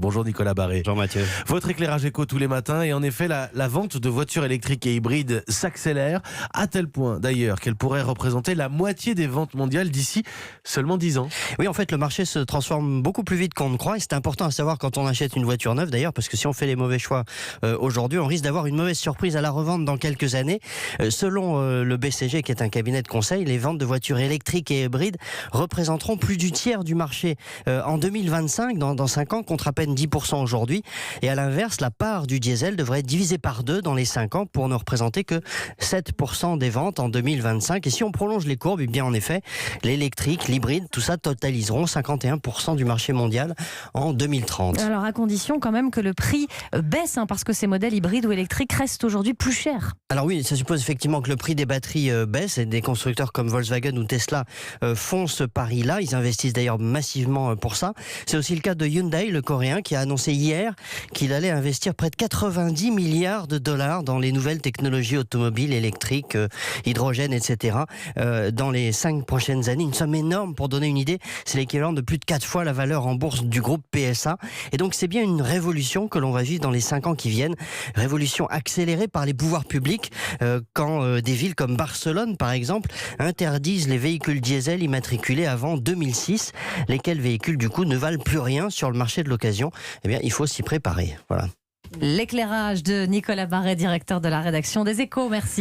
Bonjour Nicolas Barré. Bonjour Mathieu. Votre éclairage éco tous les matins, et en effet la vente de voitures électriques et hybrides s'accélère, à tel point d'ailleurs qu'elle pourrait représenter la moitié des ventes mondiales d'ici seulement 10 ans. Oui, en fait, le marché se transforme beaucoup plus vite qu'on ne croit, et c'est important à savoir quand on achète une voiture neuve d'ailleurs, parce que si on fait les mauvais choix aujourd'hui, on risque d'avoir une mauvaise surprise à la revente dans quelques années. Selon le BCG, qui est un cabinet de conseil, les ventes de voitures électriques et hybrides représenteront plus du tiers du marché en 2025, dans 5 ans, contre à peine 10% aujourd'hui. Et à l'inverse, la part du diesel devrait être divisée par 2 dans les 5 ans pour ne représenter que 7% des ventes en 2025. Et si on prolonge les courbes, eh bien en effet, l'électrique, l'hybride, tout ça totaliseront 51% du marché mondial en 2030. Alors à condition quand même que le prix baisse, parce que ces modèles hybrides ou électriques restent aujourd'hui plus chers. Alors oui, ça suppose effectivement que le prix des batteries baisse, et des constructeurs comme Volkswagen ou Tesla font ce pari-là. Ils investissent d'ailleurs massivement pour ça. C'est aussi le cas de Hyundai, le coréen, qui a annoncé hier qu'il allait investir près de 90 milliards de dollars dans les nouvelles technologies automobiles, électriques, hydrogène, etc. Dans les 5 prochaines années. Une somme énorme, pour donner une idée, c'est l'équivalent de plus de 4 fois la valeur en bourse du groupe PSA. Et donc c'est bien une révolution que l'on va vivre dans les 5 ans qui viennent. Révolution accélérée par les pouvoirs publics, quand des villes comme Barcelone, par exemple, interdisent les véhicules diesel immatriculés avant 2006, lesquels véhicules du coup ne valent plus rien sur le marché de l'occasion. Eh bien, il faut s'y préparer. Voilà. L'éclairage de Nicolas Barré, directeur de la rédaction des Échos. Merci.